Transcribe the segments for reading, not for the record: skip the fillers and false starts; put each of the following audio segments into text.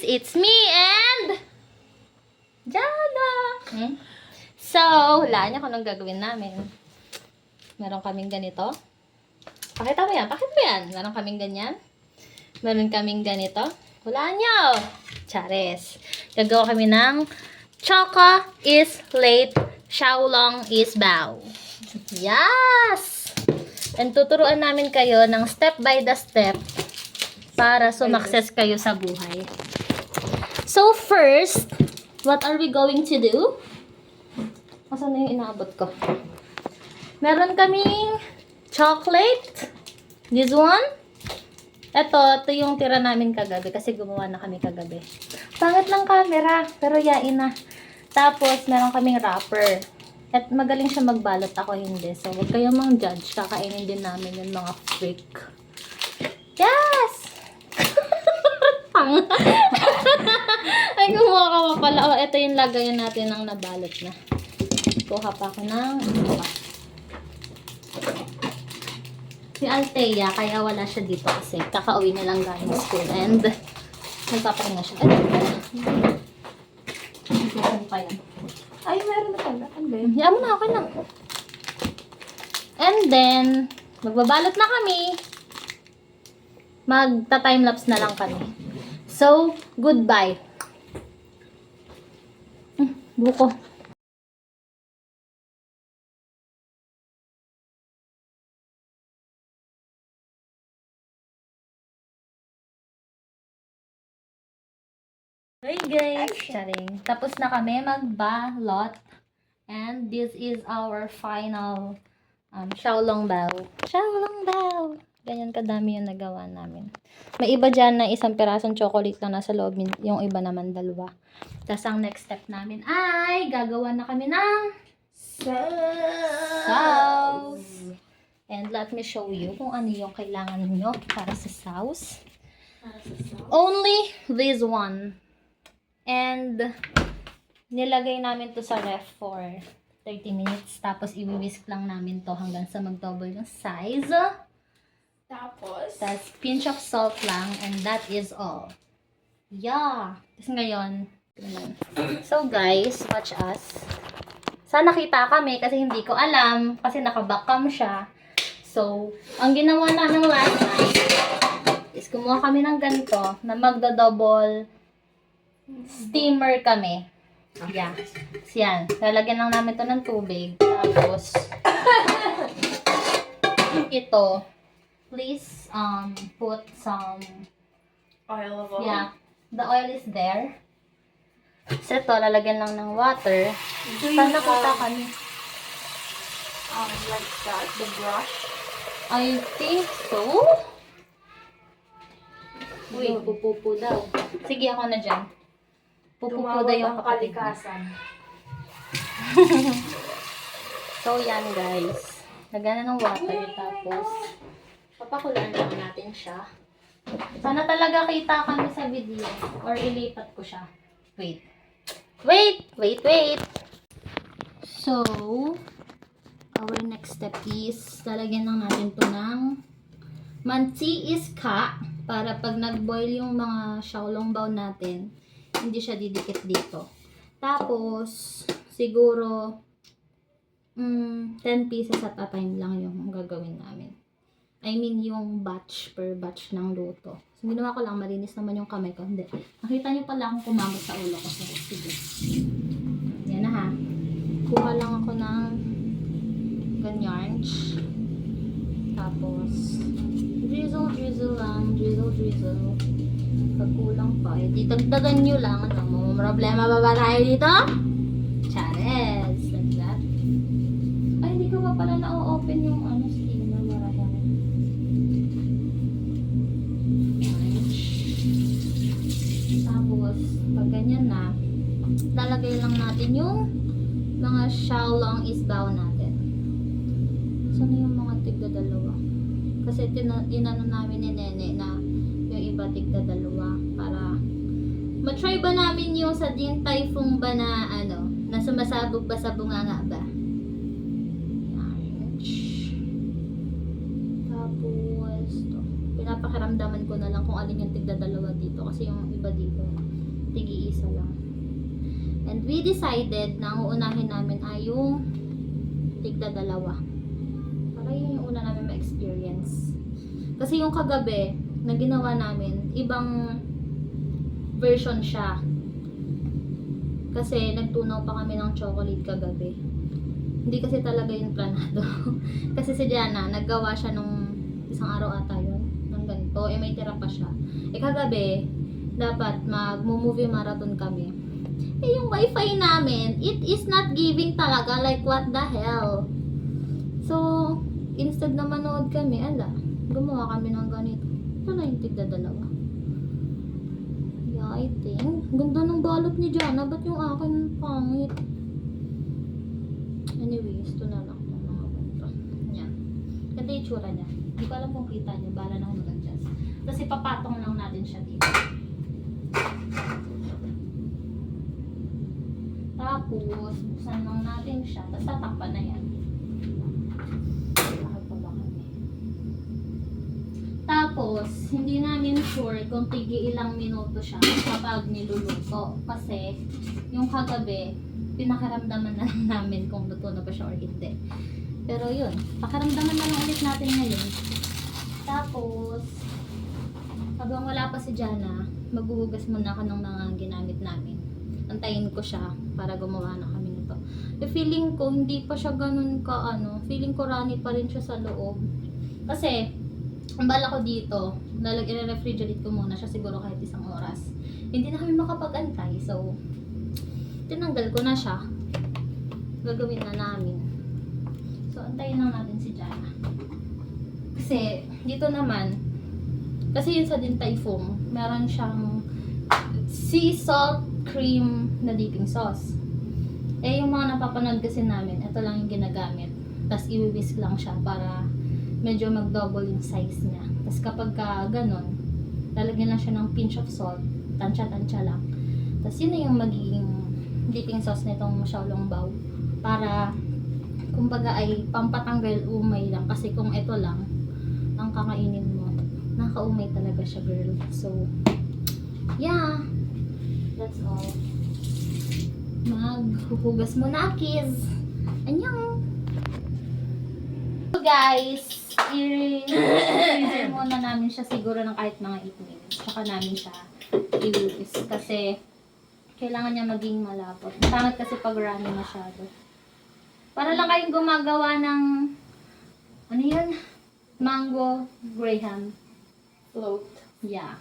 It's me and Jana. So, hulaan niyo kung anong gagawin namin. Meron kaming ganito. Pakita mo yan. Pakita mo yan. Meron kaming ganyan. Meron kaming ganito. Hulaan niyo. Chares. Gagawa kami ng Choco is late, Xiaolong is bow. Yes! And tuturuan namin kayo ng step by the step para sumakses kayo sa buhay. So first, what are we going to do? Asan na yung inaabot ko? Meron kaming chocolate. This one. Ito yung tira namin kagabi kasi gumawa na kami kagabi. Pangit lang camera, pero yain na. Tapos, meron kaming wrapper. At magaling siya magbalot, ako hindi. So, huwag kayong mang judge. Kakainin din namin yung mga freak. Yes! Ay, gumawa ka pa pala. Oh, ito yung lagayan natin ng nabalot na. Kuha pa ako ng si Althea, kaya wala siya dito kasi kakauwi na lang galing school and nagpapahinga siya. Ay, meron na pala. Ano ba yun? Yan mo na, okay na. And then, magbabalot na kami. Magta-timelapse na lang kami. So, goodbye. Buko. Hey guys, charing. Tapos na kami magbalot. And this is our final Xiaolong bao. Xiaolong bao. Ganyan kadami yung nagawa namin. May iba dyan na isang pirasong chocolate lang nasa loob. Yung iba naman dalawa. Tapos ang next step namin ay gagawa na kami ng sauce. And let me show you kung ano yung kailangan nyo para sa sauce. Only this one. And nilagay namin to sa ref for 30 minutes. Tapos i-whisk lang namin to hanggang sa mag-double yung size. Tapos pinch of salt lang and that is all. Yeah. Tapos ngayon, so guys, watch us. Sana kita kami kasi hindi ko alam kasi naka-backcam siya. So, ang ginawa namin last night is kumuha kami ng ganito na magda-double steamer kami. Yeah. Yan. Lalagyan lang namin to ng tubig. Tapos, ito, please put some Oil of all? yeah. The oil is there. So, ito, lalagyan lang ng water. Sana kita kami. Like that, the brush? I think so. Uy, pupupo daw. Sige, ako na dyan. Pupupo daw yung kapatid niya. So, yan guys. Lagyan na ng water. Tapos, papakulaan lang natin siya. Sana talaga kita kami sa video. Or ilipat ko siya. Wait. Wait. So, our next step is, lalagyan lang natin to ng manti is ka. Para pag nag-boil yung mga xiaolong bao natin, hindi siya didikit dito. Tapos, siguro, 10 pieces at a time lang yung gagawin namin. I mean, yung batch per batch ng luto. So, ginawa ko lang, malinis naman yung kamay ko. Hindi. Nakita nyo pala akong kumamot sa ulo ko. So, sige. Yan na ha. Kuha lang ako ng ganyan. Tapos, drizzle lang. Drizzle. Pag kulang pa, di dagdagan nyo lang. Ano, problema ba tayo dito? Chares! Like that. Ay, hindi ko pa pala na-open yung steamer. Marahang. Tapos, pag ganyan na, lalagay lang natin yung mga xiaolong is bao natin. Saan yung mga tigda-dalawa? Kasi inano namin ni Nene na yung iba tigda-dalawa para matry ba namin yung sa Din Tai Fung ba na na sumasabog ba sa bunganga ba? Tapos, pinapakiramdaman ko na lang kung alin yung tigda-dalawa dito kasi yung iba dito Tig-iisa lang. And we decided na ang uunahin namin ay yung tigda-dalawa. Para yun yung una namin ma-experience. Kasi yung kagabi, na ginawa namin, ibang version siya. Kasi nagtunaw pa kami ng chocolate kagabi. Hindi kasi talaga yung planado. Kasi si Diana, naggawa siya nung isang araw ata yun. Ng ganito. May tira pa siya. Kagabi, dapat mag-movie marathon kami. Yung wifi namin, it is not giving talaga. Like, what the hell? So, instead na manood kami, gumawa kami ng ganito. Ito na yung tigda-dalawa. Yeah, I think. Ganda ng balot ni Jana. Ba't yung akin pangit? Anyways, ito na lang. Mga ganito. Yan. Ito yung tsura niya. Hindi ko alam kung kita niyo. Bala na ako mag-adjust. Tapos ipapatong lang natin siya dito. Tapos, buksan lang natin siya. Tapos tatakpan na yan. Bakit pa ba kami? Tapos, hindi namin sure kung tigi ilang minuto siya kapag niluluto. Kasi, yung kagabi, pinakaramdaman na lang namin kung luto na ba siya or hindi. Pero yun, pakaramdaman na lang ulit natin ngayon. Tapos, habang wala pa si Jana, maghuhugas muna ako ng mga ginamit namin. Antayin ko siya para gumawa na kami nito. Feeling ko, hindi pa siya ganun ka, feeling ko runny pa rin siya sa loob. Kasi, ang bala ko dito, i-refrigerate ko muna siya siguro kahit isang oras. Hindi na kami makapag-antay, so, tinanggal ko na siya. Gagawin na namin. So, antayin lang natin si Jana. Kasi, dito naman, kasi yun sa Din Tai Fung, meron siyang sea salt cream na dipping sauce. Yung mga napapanood kasi namin, ito lang yung ginagamit. Tapos, i-whisk lang siya para medyo mag-double yung size niya. Tapos kapag ganon, lalagyan lang siya ng pinch of salt, tansya-tansya lang. Tapos yun na yung magiging dipping sauce nitong Xiaolong Bao. Para, kumbaga ay pampatanggal umay lang. Kasi kung ito lang, ang kakainin mo, nakaumay talaga siya, girl. So, yeah. That's all. Maghuhugas muna, kids. Annyeong! So guys, i-freezer muna namin siya siguro ng kahit mga 8 minutes. Saka namin siya i-whisk kasi kailangan niya maging malapot. Pangit kasi pag runny masyado. Para lang kayong gumagawa ng ano yun? Mango graham Float. Yeah.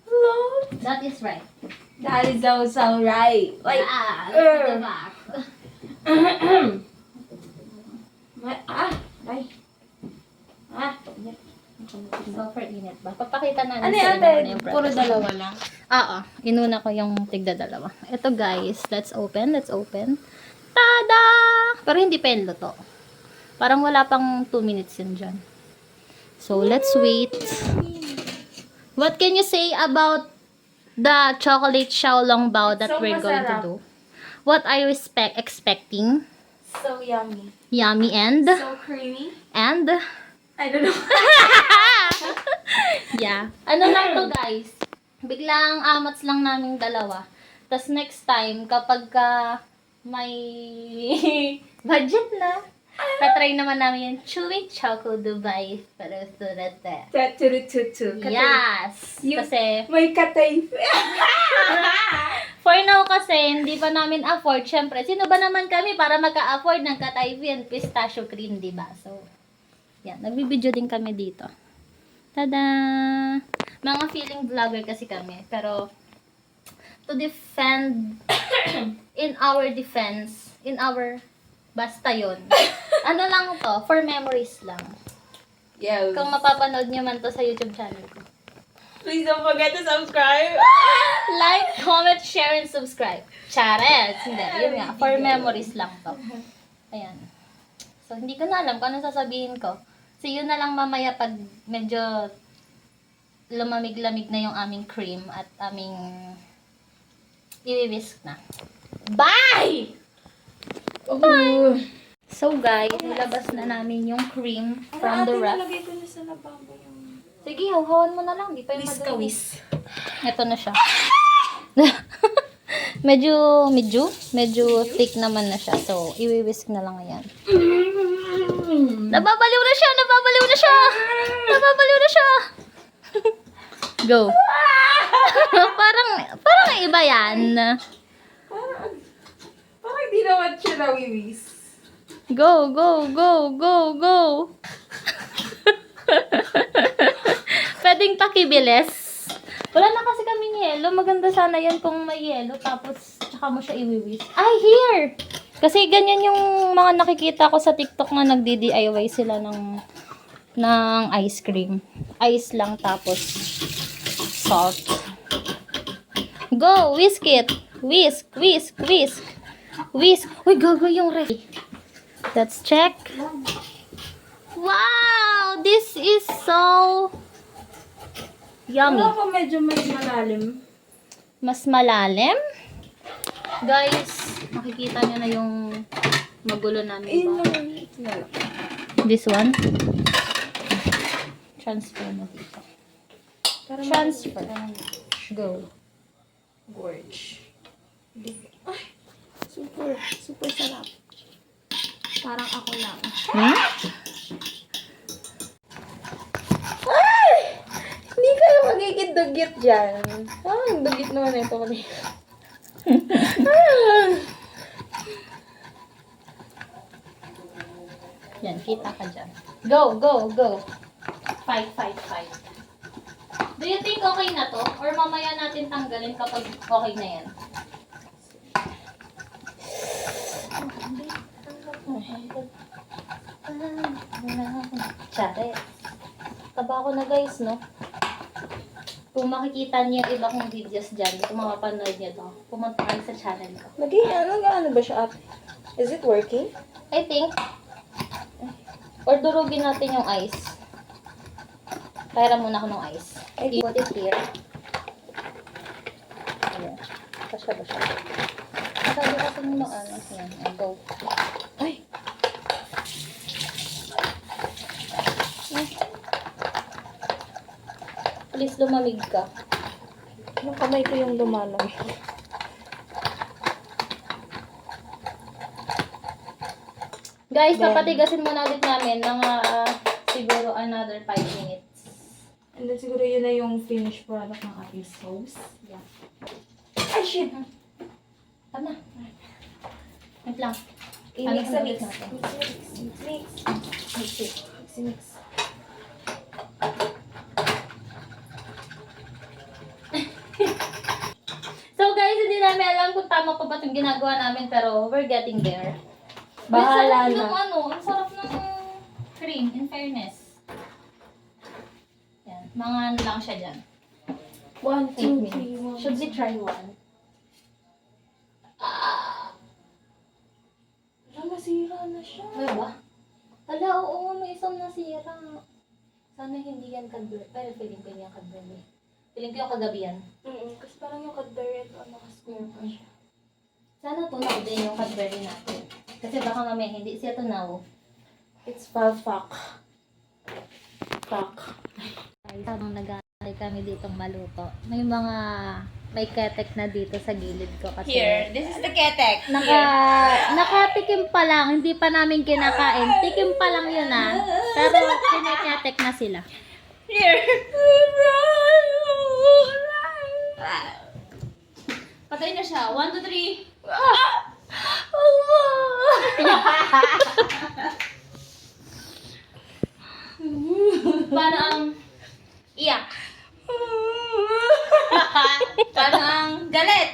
Float? That is right. That is so right. Like, Yeah, look at the back. Super init ba? Papakita namin Ano sa yan, inyo ate? na yung Puro process. dalawa lang. Inuna ko yung tigda-dalawa. Ito guys, let's open. Tada! Pero hindi pa yung luto. Parang wala pang 2 minutes yun dyan. So, let's wait. What can you say about the chocolate Xiaolong Bao that So we're going to masarap. do? What are you expecting? So yummy. Yummy and? So creamy. And? I don't know. Yeah. Ano lang to guys? Biglang amats lang naming dalawa. Tapos next time, kapag may budget na, tatry naman namin yung Chewy Choco Dubai. Pero surete. Tutu. Yes! Yung- Kasi, May katay. for now kasi, hindi pa namin afford. Siyempre, sino ba naman kami para maka-afford ng Katayfi and pistachio cream, diba? So, yan. Nagbibideo din kami dito. Tada! Mga feeling vlogger kasi kami. Pero, to defend, in our defense, basta yun. Ano lang to? For memories lang. Yes. Kung mapapanood nyo man to sa YouTube channel ko. Please don't forget to subscribe. Like, comment, share, and subscribe. Charet! Hindi, yun nga. For memories lang to. Ayan. So, hindi ko na alam kung ano sasabihin ko. So, yun na lang mamaya pag medyo lumamig-lamig na yung aming cream at aming i-whisk na. Bye! Bye! So, guys, nilabas na namin yung cream from the ref. Nalagay ko na sa lababo yung Sige, hawhawan mo na lang. Di pa yung madumi. wiskawis. Ito na siya. medyo thick naman na siya. So, iwi-whisk na lang yan. Nababaliw na siya! Nababaliw na siya! Nababaliw na siya! Go. parang iba yan. Parang di naman siya nawiwis. Go, go, go, go, go. Pwedeng pakibilis. Wala na kasi kaming yelo. Maganda sana yan kung may yelo. Tapos, tsaka mo siya iwiwis. Ay, here! Kasi ganyan yung mga nakikita ko sa TikTok na nagdi-DIY sila ng ice cream. Ice lang tapos salt. Go! Whisk it! Whisk! Whisk! Whisk! Whisk! Uy, gago yung ref. Let's check. Wow! This is so yummy. Wala pa medyo mas malalim. Mas malalim. Guys, makikita nyo na yung magulo namin ba? This one. Transfer mo dito. Transfer. Go. Gorge. Ay, super sarap. Parang ako lang. Hmm? Hindi kayo magiging dugit dyan. Parang dugit naman ito kanina. Yan, kita ka dyan. Go, go, go. Fight, fight, fight. Do you think okay na to? Or mamaya natin tanggalin kapag okay na yan? Charet. Taba ko na guys, no? Kung makikita niyo yung iba kong videos dyan, kung mapapanood niyo to, pumunta kayo sa channel ko. Nag-ano ba siya ate? Is it working? I think. Or durugin natin yung ice. Kaya muna ako ng ice. Put it here. Ayan. Basya. Sabi kasi mo ano. Ayan. I'll go. Ay! Please lumamig ka. Yung kamay ko yung lumalang. Guys, Then, papatigasin muna ulit namin ng siguro another 5 minutes. And then siguro yun na yung finished product ng ating sauce. Yeah. Ay, shit! Tama. Wait lang. I-mix Ano na mix. natin? Mix. So guys, hindi namin alam kung tama pa ba itong ginagawa namin, pero we're getting there. Bahala Ang sarap na. ng ang sarap ng cream, in fairness. Yan, mga ano lang siya dyan. 1, 8 2, minutes. 3, 1. Should we try one? Masira na siya. May ba? Hala, oo, may isang nasira. Sana hindi yan Cadbury. Pero feeling ko niya Cadbury. Feeling ko yung kagabi yan. Kasi parang yung Cadbury ito, naka-square pa siya. Sana tunaw din yung Cadbury natin. Kasi baka mamaya hindi siya tunaw. It's Falfak. Fuck. Habang nag-aaral kami ditong maluto, may ketek na dito sa gilid ko kasi this is the ketek. nakatikim pa lang, hindi pa namin kinakain. Tikim pa lang yun pero kineketek na sila. Here. Patay na siya. 1, 2, 3. Paano ang iyak? Paano ang galit?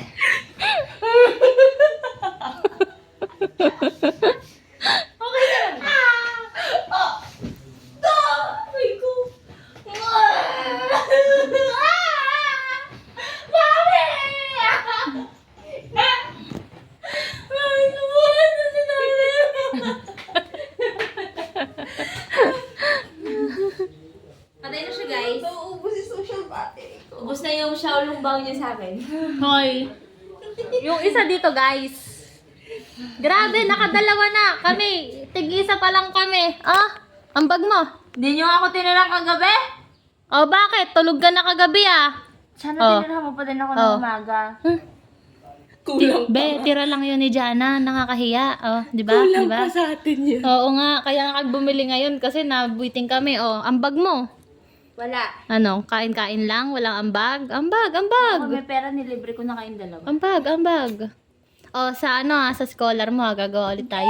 Okay ka lang. Ay ko. Patay na siya, guys. Ubus yung social battery ko. Ubus na yung Shaolong Bao niya sa akin. Hoy. Yung isa dito, guys. Grabe, nakadalawa na. Kami, tig-isa pa lang kami. Ang bag mo. Hindi nyo ako tinirang kagabi? Bakit? Tulog ka na kagabi, Sana Oh. tinirahan mo pa din ako Oh. ng umaga. Kulang Be, tira lang yun ni Jana. Nakakahiya. Oh, di ba? Di ba? sa atin yun. Oo nga. Kaya nga bumili ngayon kasi nabuiting kami. Oh, ambag mo. Wala. Ano, kain-kain lang? Walang ambag? Ambag, Ako ambag. may pera, nilibre ko na kayong dalawa. Ambag, ambag. Oh, sa ano sa scholar mo gagawa ulit tayo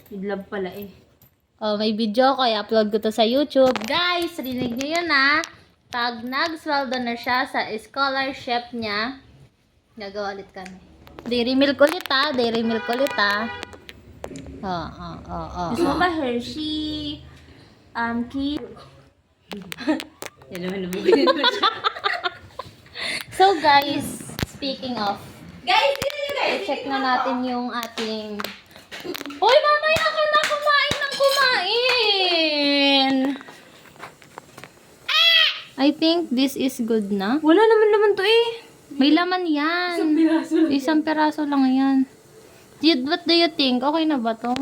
With love pala eh. Oh, may video ko. I-upload ko to sa YouTube. Guys, rinig niyo yun Pag nag-sweldo na siya sa scholarship niya, gagawa ulit kami. Dairy milk ulit Dairy milk ulit Gusto mo ba Hershey? Key? Yan naman naman. So guys, speaking of, Guys, dito nyo guys. check na natin yung ating... Hoy, mamaya ka na kumain ng kumain! I think this is good na. Wala naman naman to eh. May laman yan. Piraso. Isang peraso lang yan. What do you think? Okay na ba to?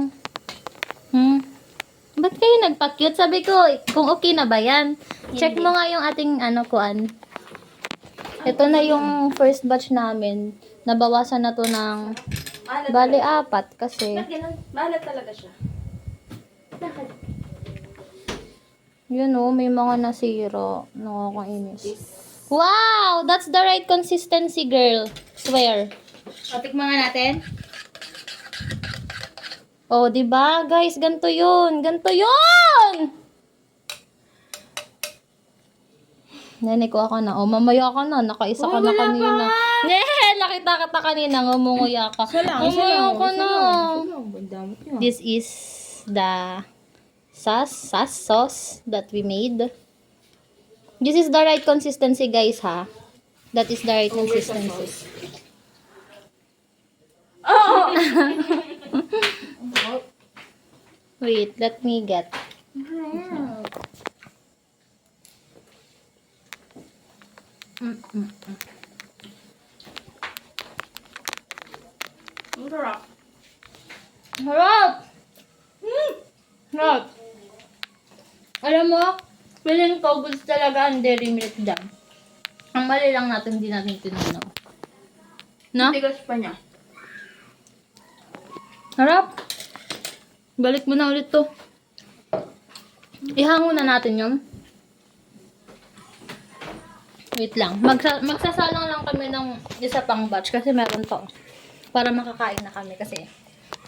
Ba't kayo nagpa-cute? Sabi ko, kung okay na ba yan? Check mo nga yung ating kuan. Ito na yung first batch namin. Nabawasan na to ng bali 4 kasi. Ganun. Mahalat talaga siya. Yun may mga nasira. Nakakainis. Wow! That's the right consistency, girl. Swear. Tikman nga natin. Oh, 'di ba? Guys, ganito 'yun. Ganito 'yun. Nene ko ako na. Oh, mamaya ka na. Nakaisa ka na kanina. Nakita kita kanina. Ngumunguya ka. Mamaya ka na. This is the sauce that we made. This is the right consistency, guys, ha? That is the right consistency. Wait, let me get. Ang sarap. Harap! Harap! Alam mo, feeling ko goods talaga ang dairy milk dyan. Ang mali lang natin, hindi natin tinunaw. No? Tigas pa niya. Harap! Balik mo na ulit to. Ihango na natin yun. Wait lang. Magsasalang lang kami ng isa pang batch kasi meron to. Para makakain na kami kasi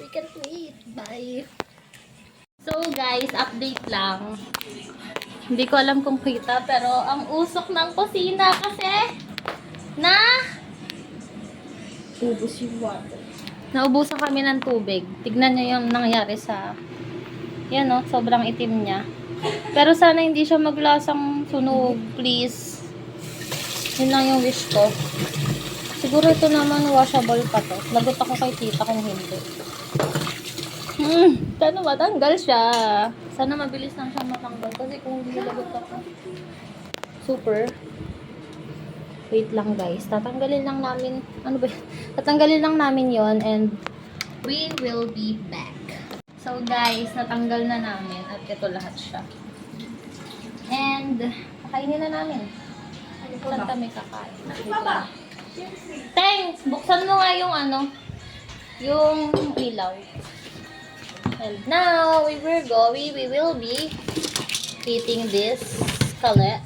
we can't wait. Bye! So guys, update lang. Hindi ko alam kung kita pero ang usok ng kusina kasi Ubus yung water. naubusan kami ng tubig. Tignan nyo yung nangyari sa yan sobrang itim niya. Pero sana hindi siya maglasang sunog, please. Yun lang yung wish ko. Siguro ito naman washable pa to. Lagot ako kay tita kung hindi. Sana matanggal siya. Sana mabilis lang siya matanggal. Kasi kung hindi lagot ako. Super. Wait lang guys. Tatanggalin lang namin. Ano ba? Tatanggalin lang namin yon and we will be back. So guys, natanggal na namin. At ito lahat siya. And kakainin na namin. Saan kami kakain? Wait lang. Thanks! Buksan mo nga yung yung ilaw. And now, we will be eating this kalet.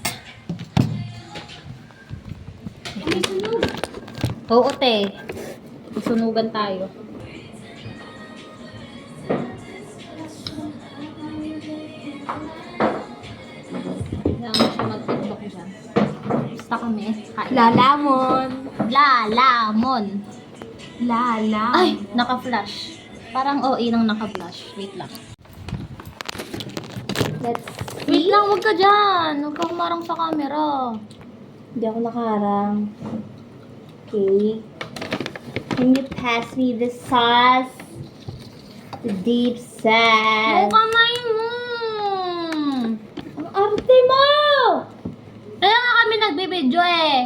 Oo, te. Sunugan tayo. Kailangan siya mag-tiktok dyan. Basta kami. Kain. Lalamon. Lalamon. Lalamon. Ay, naka-flash. Parang OA nang naka-flash. Wait lang. Wait lang, huwag ka dyan. Huwag ka kumarang sa camera. Hindi ako nakaharang. Okay. Can you pass me the sauce? The deep Yung sauce. kamay mo. Ang arte mo! Kaya nga kami nagbibideo eh.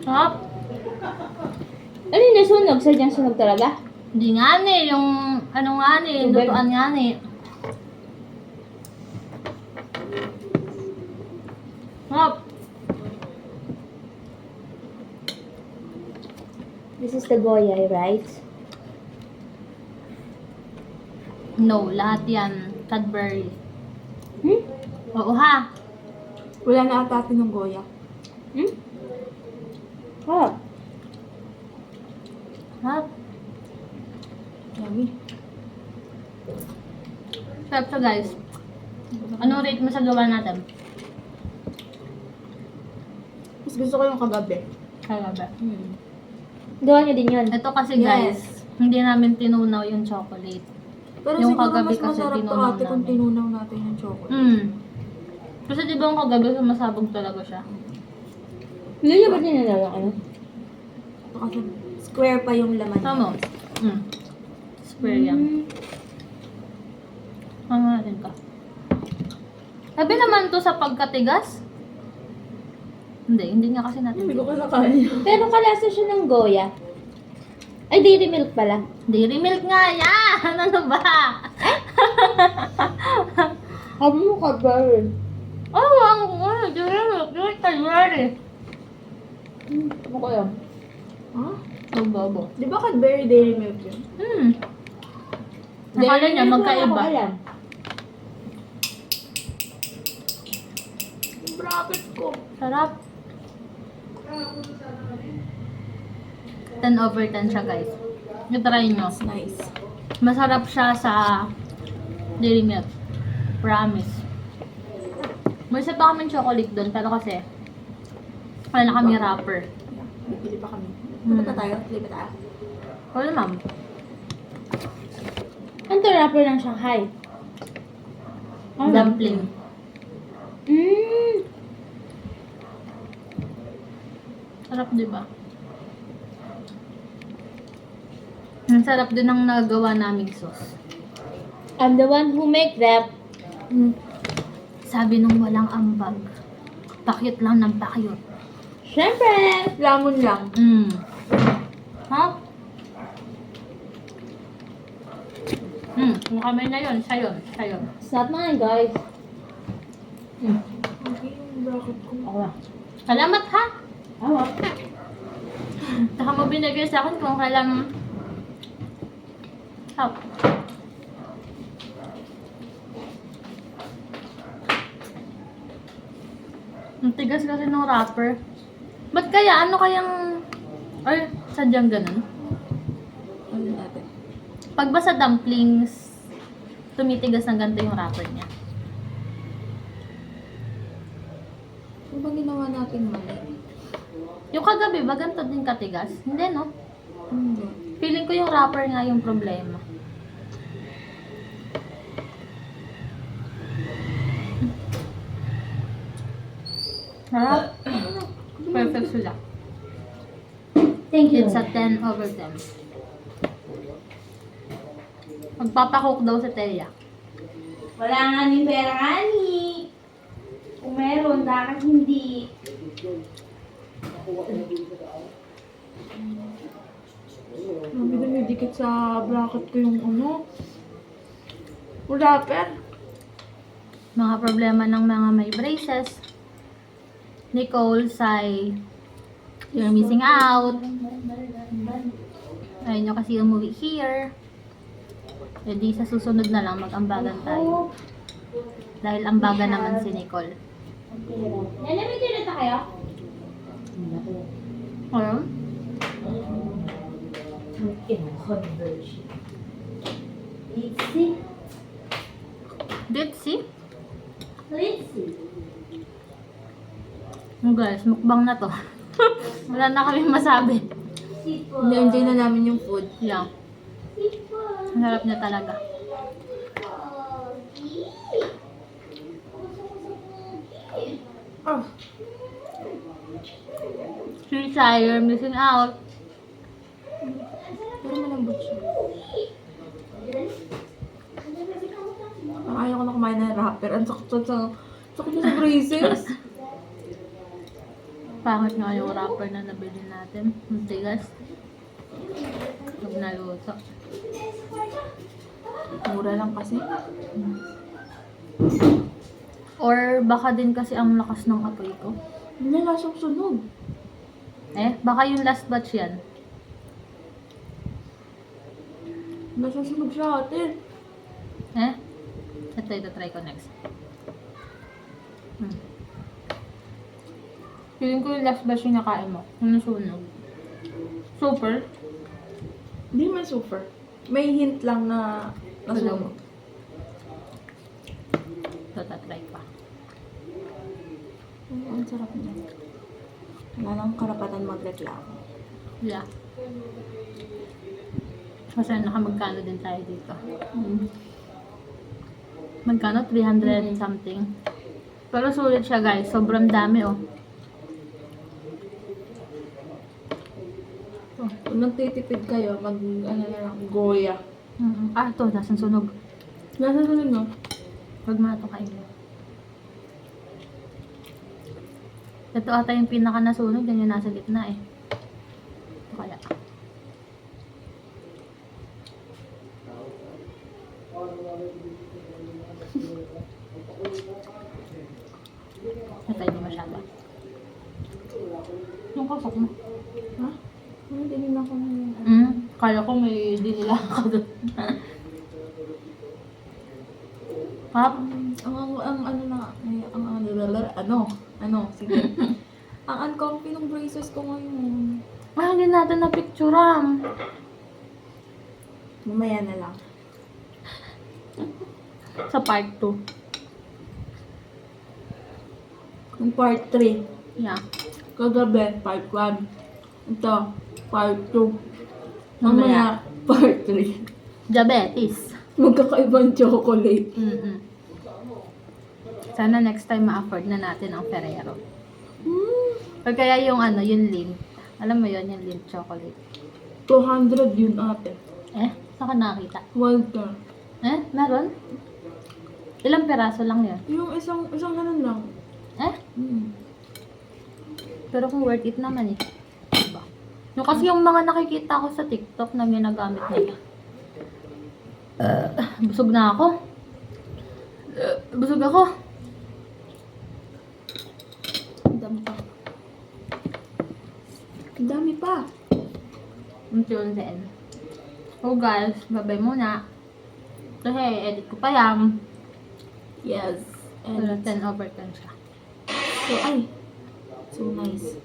Hop. Ano yung nasunog? Sadyang sunog talaga? Hindi nga ni, yung ano nga ni, Tubig. lutuan nga ni. Hop. This is the goya, right? No, lahat yan. Cadbury. Hmm? Oo ha. Wala na ata atin ng goya. Hmm? Hop. Hop. Yummy. Sarap siya guys. Anong rate mo sa gawa natin? Mas gusto ko yung kagabi. Kagabi. Gawa niyo din yun. Ito kasi Yes. guys, hindi namin tinunaw yung chocolate. Pero Yung siguro kagabi mas kasi masarap to tinunaw ate kung namin. tinunaw natin yung chocolate. Kasi di ba yung kagabi sumasabog talaga siya? Hindi niyo ba dinalaw yung ano? Ito kasi square pa yung laman. Tama. Square yan. Ano natin ka? Sabi naman to sa pagkatigas? Hindi nga kasi natin. Hindi ko kinakain. Pero kalasa siya ng goya. Ay, dairy milk pala. Dairy milk nga yan! Ano ba? Sabi mo ka ba rin? Oh, ang dairy milk. Yung Cadbury. Ano ko yun? Ha? Ang bobo. Di ba Cadbury Dairy Milk yun? Akala niya magkaiba. alam. Yung bracket ko. Sarap. 10/10 siya guys. I-try nyo. It's nice. Masarap siya sa dairy milk. Promise. May isa pa kaming chocolate doon, pero kasi wala na kami wrapper. Bili pa kami. Punta pa tayo? Bili pa tayo? Wala ma'am. Ano to wrapper ng Shanghai? Dumpling. Sarap, di ba? Ang sarap din ang nagawa naming sauce. I'm the one who make that. Sabi nung walang ambag, pakyut lang ng pakyut. Siyempre! Lamon lang. Ha? Yung kamay na yun, siya yun, siya yun. It's not mine, guys. Okay, yung bracket ko. Ako lang. Salamat ha! Awa. Saka mo binigay sa akin kung kailan help. Ang tigas kasi ng wrapper. Ba't kaya? Ano kayang... Ay, sadyang ganun? Ano natin? Pag ba sa dumplings, tumitigas ng ganito yung wrapper niya. Ano ba ginawa natin mali? Yung kagabi ba ganito din katigas? Hindi, no? Hindi. Feeling ko yung wrapper nga yung problema. Sarap. Perfect sila. Thank you. It's a 10/10. Magpapakook daw si Teya. Wala nga ni pera nga ni. Kung meron, bakit hindi? Sabi na may dikit sa bracket ko yung ano. Wrapper. Mga problema ng mga may braces. Nicole, Sai, you're missing out. Ayaw nyo kasi umuwi here. E di sa susunod na lang mag-ambagan tayo. Dahil ambagan naman si Nicole. Nana, may tinata kayo? Or, Conversion. Let's see. let's see. Let's see. Oh guys, mukbang na to. Wala na kami masabi. Sipon. Na-enjoy na namin yung food. Yeah. Sipon. Ang sarap niya talaga. Ah, Si Sai, you're missing out. pero malambot siya. Ang ayaw ko na kumain ng wrapper. Ang sakit sa braces. Pangit nga yung wrapper na nabili natin. Ang tigas. Pag naluto. Mura lang kasi. Or baka din kasi ang lakas ng apoy ko. Hindi na lasang sunog. Baka yung last batch yan. Nasusunog siya ate. Ito try ko next. Feeling ko yung last batch yung nakain mo. Yung nasunog. Super. Hindi man super. May hint lang na nasunog. Ito, try ko. Ang sarap niya. Wala nang karapatan magreklamo. Yeah. Kasi nakamagkano din tayo dito. Magkano? 300 something. Pero sulit siya guys. Sobrang dami oh. Kung nagtitipid kayo, ano na lang, Goya. Ito. Nasaan sunog? Nasa sunog no? Huwag mo na ito kainin. Ito ata yung pinaka nasunog. Yan yung nasa gitna eh. Ito kaya. Ito hindi masyado. Yung kasok mo. Ha? Hindi din ako na yun. Kaya ko may dinila ka doon. Hap? Ang ano na, ano, sige. Ang uncomfy ng braces ko ngayon. Hindi natin na picturean. Mamaya na lang. Sa part 2. Yung part 3. Yeah. Kagabi, part 1. Ito, part 2. Mamaya. Mamaya, part 3. Diabetes. Magkakaibang chocolate. Sana next time ma-afford na natin ang Ferrero. Or kaya yung yung Lindt. Alam mo yun, yung Lindt chocolate. 200 yun ate. Saan ka nakakita? Walter. Meron? Ilang peraso lang yun? Yung isang ganun lang. Pero kung worth it naman eh. Diba? Yung kasi yung mga nakikita ko sa TikTok na ginagamit nila. Busog na ako. Busog ako. Ang dami pa. Ang dami pa. Unti-untiin. So guys, bye-bye muna. Kasi edit ko pa yan. Yes. Pero And 10/10 siya. so, so nice.